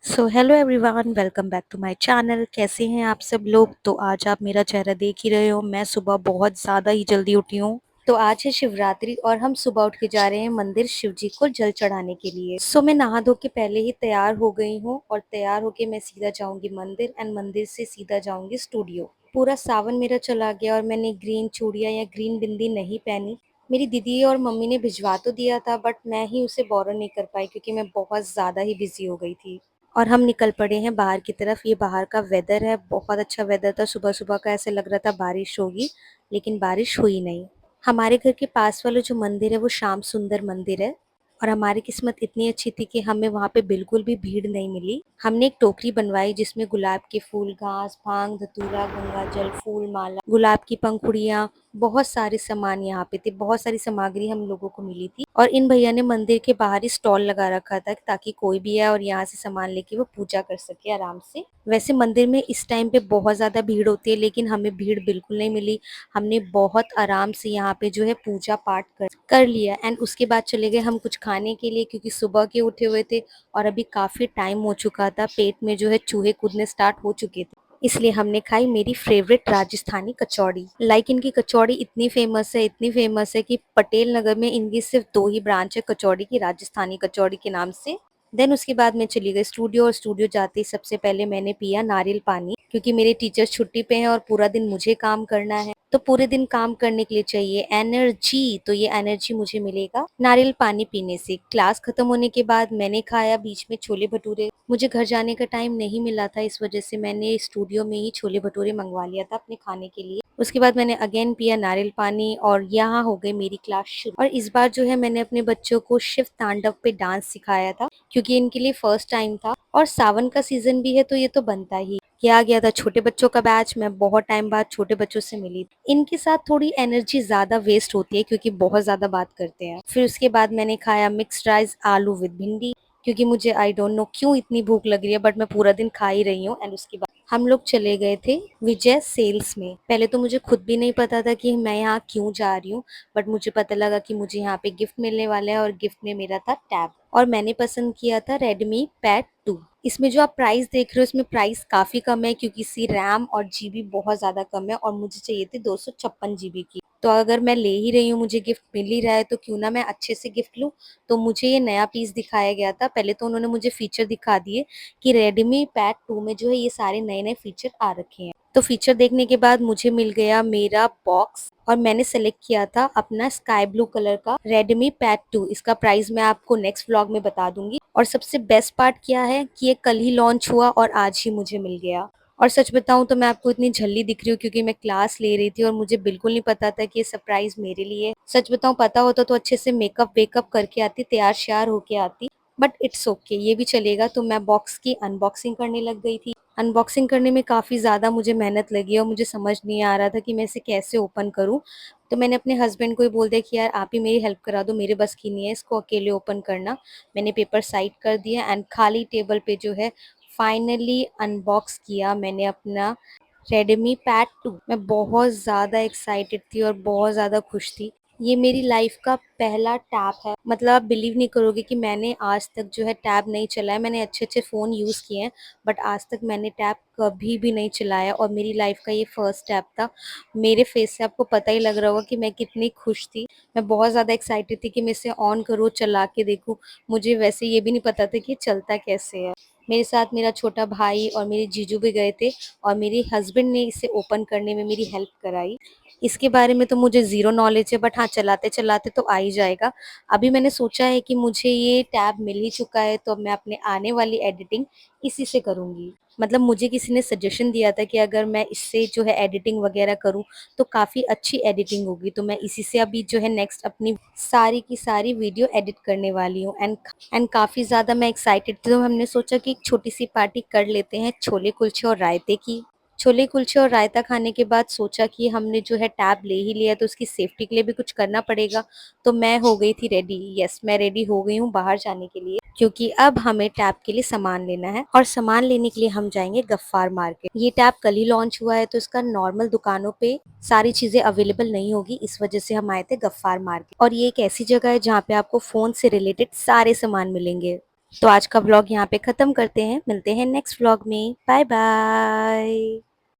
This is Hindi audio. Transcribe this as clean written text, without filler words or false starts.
So hello everyone, welcome back to my channel. कैसे हैं आप सब लोग? तो आज आप मेरा चेहरा देख ही रहे हो, मैं सुबह बहुत ज़्यादा ही जल्दी उठी हूँ। तो आज है शिवरात्रि और हम सुबह उठ के जा रहे हैं मंदिर शिव जी को जल चढ़ाने के लिए। सो मैं नहा धो के पहले ही तैयार हो गई हूँ और तैयार होके मैं सीधा जाऊंगी मंदिर एंड मंदिर से सीधा जाऊंगी स्टूडियो। पूरा सावन मेरा चला गया और मैंने ग्रीन चूड़ियाँ या ग्रीन बिंदी नहीं पहनी। मेरी दीदी और मम्मी ने भिजवा तो दिया था बट मैं ही उसे बोरो नहीं कर पाई क्योंकि मैं बहुत ज़्यादा ही बिजी हो गई थी। और हम निकल पड़े हैं बाहर की तरफ। ये बाहर का वेदर है, बहुत अच्छा वेदर था। सुबह सुबह का ऐसे लग रहा था बारिश होगी, लेकिन बारिश हुई नहीं। हमारे घर के पास वाला जो मंदिर है वो श्याम सुंदर मंदिर है और हमारी किस्मत इतनी अच्छी थी कि हमें वहाँ पे बिल्कुल भी भीड़ नहीं मिली। हमने एक टोकरी बनवाई जिसमें गुलाब के फूल, घास, भांग, धतूरा, गंगा जल, फूल माला, गुलाब की पंखुड़ियाँ, बहुत सारे सामान यहाँ पे थे। बहुत सारी सामग्री हम लोगों को मिली थी और इन भैया ने मंदिर के बाहर ही स्टॉल लगा रखा था ताकि कोई भी आए और यहाँ से सामान लेके वो पूजा कर सके आराम से। वैसे मंदिर में इस टाइम पे बहुत ज्यादा भीड़ होती है लेकिन हमें भीड़ बिल्कुल नहीं मिली। हमने बहुत आराम से यहाँ पे जो है पूजा पाठ कर लिया एंड उसके बाद चले गए हम कुछ खाने के लिए क्योंकि सुबह के उठे हुए थे और अभी काफी टाइम हो चुका था। पेट में जो है चूहे कूदने स्टार्ट हो चुके थे, इसलिए हमने खाई मेरी फेवरेट राजस्थानी कचौड़ी। लाइक इनकी कचौड़ी इतनी फेमस है कि पटेल नगर में इनकी सिर्फ दो ही ब्रांच है कचौड़ी की, राजस्थानी कचौड़ी के नाम से। देन उसके बाद मैं चली गई स्टूडियो और स्टूडियो जाते ही सबसे पहले मैंने पिया नारियल पानी क्योंकि मेरे टीचर्स छुट्टी पे हैं और पूरा दिन मुझे काम करना है। तो पूरे दिन काम करने के लिए चाहिए एनर्जी, तो ये एनर्जी मुझे मिलेगा नारियल पानी पीने से। क्लास खत्म होने के बाद मैंने खाया बीच में छोले भटूरे। मुझे घर जाने का टाइम नहीं मिला था, इस वजह से मैंने स्टूडियो में ही छोले भटूरे मंगवा लिया था अपने खाने के लिए। उसके बाद मैंने अगेन पिया नारियल पानी और यहाँ हो गई मेरी क्लास शुरू। और इस बार जो है मैंने अपने बच्चों को शिव तांडव पे डांस सिखाया था क्योंकि इनके लिए फर्स्ट टाइम था और सावन का सीजन भी है तो ये तो बनता ही। किया गया था छोटे बच्चों का बैच, मैं बहुत टाइम बाद छोटे बच्चों से मिली। इनके साथ थोड़ी एनर्जी ज्यादा वेस्ट होती है क्योंकि बहुत ज्यादा बात करते हैं। फिर उसके बाद मैंने खाया मिक्स्ड राइस आलू विद भिंडी क्योंकि मुझे आई डोंट नो क्यों इतनी भूख लग रही है बट मैं पूरा दिन खा ही रही हूँ। एंड उसके बाद हम लोग चले गए थे विजय सेल्स में। पहले तो मुझे खुद भी नहीं पता था कि मैं यहाँ क्यों जा रही हूँ, बट मुझे पता लगा कि मुझे यहाँ पे गिफ्ट मिलने वाला है और गिफ्ट में मेरा था टैब और मैंने पसंद किया था रेडमी पैड 2। इसमें जो आप प्राइस देख रहे हो इसमें प्राइस काफी कम है क्योंकि इसकी रैम और जीबी बहुत ज्यादा कम है और मुझे चाहिए थे 256 जीबी की। तो अगर मैं ले ही रही हूँ, मुझे गिफ्ट मिल ही रहा है तो क्यों ना मैं अच्छे से गिफ्ट लूँ। तो मुझे ये नया पीस दिखाया गया था। पहले तो उन्होंने मुझे फीचर दिखा दिए कि रेडमी पैड 2 में जो है ये सारे नए नए फीचर आ रखे हैं। तो फीचर देखने के बाद मुझे मिल गया मेरा बॉक्स और मैंने सेलेक्ट किया था अपना स्काई ब्लू कलर का रेडमी पैड 2। इसका प्राइस मैं आपको नेक्स्ट व्लॉग में बता दूंगी। और सबसे बेस्ट पार्ट क्या है कि ये कल ही लॉन्च हुआ और आज ही मुझे मिल गया। और सच बताऊं तो मैं आपको इतनी झल्ली दिख रही हूँ क्योंकि मैं क्लास ले रही थी और मुझे बिल्कुल नहीं पता था कि ये सरप्राइज मेरे लिए है। सच बताऊं पता होता तो अच्छे से मेकअप वेकअप करके आती, तैयार श्यार होके आती, बट इट्स ओके, ये भी चलेगा। तो मैं बॉक्स की अनबॉक्सिंग करने लग गई थी। अनबॉक्सिंग करने में काफ़ी ज़्यादा मुझे मेहनत लगी और मुझे समझ नहीं आ रहा था कि मैं इसे कैसे ओपन करूं। तो मैंने अपने हस्बैंड को ही बोल दिया कि यार आप ही मेरी हेल्प करा दो, मेरे बस की नहीं है इसको अकेले ओपन करना। मैंने पेपर साइड कर दिया एंड खाली टेबल पे जो है फाइनली अनबॉक्स किया मैंने अपना रेडमी पैड 2। मैं बहुत ज़्यादा एक्साइटेड थी और बहुत ज़्यादा खुश थी। ये मेरी लाइफ का पहला टैब है। मतलब आप बिलीव नहीं करोगे कि मैंने आज तक जो है टैब नहीं चलाया। मैंने अच्छे अच्छे फ़ोन यूज़ किए हैं बट आज तक मैंने टैब कभी भी नहीं चलाया और मेरी लाइफ का ये फर्स्ट टैब था। मेरे फेस से आपको पता ही लग रहा होगा कि मैं कितनी खुश थी। मैं बहुत ज़्यादा एक्साइटेड थी कि मैं इसे ऑन करूँ, चला के देखूँ। मुझे वैसे ये भी नहीं पता था कि ये चलता कैसे है। मेरे साथ मेरा छोटा भाई और मेरे जीजू भी गए थे और मेरे हस्बैंड ने इसे ओपन करने में मेरी हेल्प कराई। इसके बारे में तो मुझे ज़ीरो नॉलेज है बट हाँ, चलाते चलाते तो आ ही जाएगा। अभी मैंने सोचा है कि मुझे ये टैब मिल ही चुका है तो अब मैं अपने आने वाली एडिटिंग इसी से करूँगी। मतलब मुझे किसी ने सजेशन दिया था कि अगर मैं इससे जो है एडिटिंग वगैरह करूँ तो काफ़ी अच्छी एडिटिंग होगी। तो मैं इसी से अभी जो है नेक्स्ट अपनी सारी की सारी वीडियो एडिट करने वाली हूँ एंड काफ़ी ज़्यादा मैं एक्साइटेड थी। तो हमने सोचा कि एक छोटी सी पार्टी कर लेते हैं छोले कुलचे और रायते की। छोले कुलचे और रायता खाने के बाद सोचा कि हमने जो है टैब ले ही लिया तो उसकी सेफ्टी के लिए भी कुछ करना पड़ेगा। तो मैं हो गई थी रेडी। यस, मैं रेडी हो गई हूँ बाहर जाने के लिए क्योंकि अब हमें टैब के लिए सामान लेना है और सामान लेने के लिए हम जाएंगे गफ्फार मार्केट। ये टैब कल ही लॉन्च हुआ है तो इसका नॉर्मल दुकानों पे सारी चीजें अवेलेबल नहीं होगी, इस वजह से हम आए थे गफ्फार मार्केट। और ये एक ऐसी जगह है जहाँ पे आपको फोन से रिलेटेड सारे सामान मिलेंगे। तो आज का व्लॉग यहाँ पे ख़त्म करते हैं, मिलते हैं नेक्स्ट व्लॉग में। Bye bye.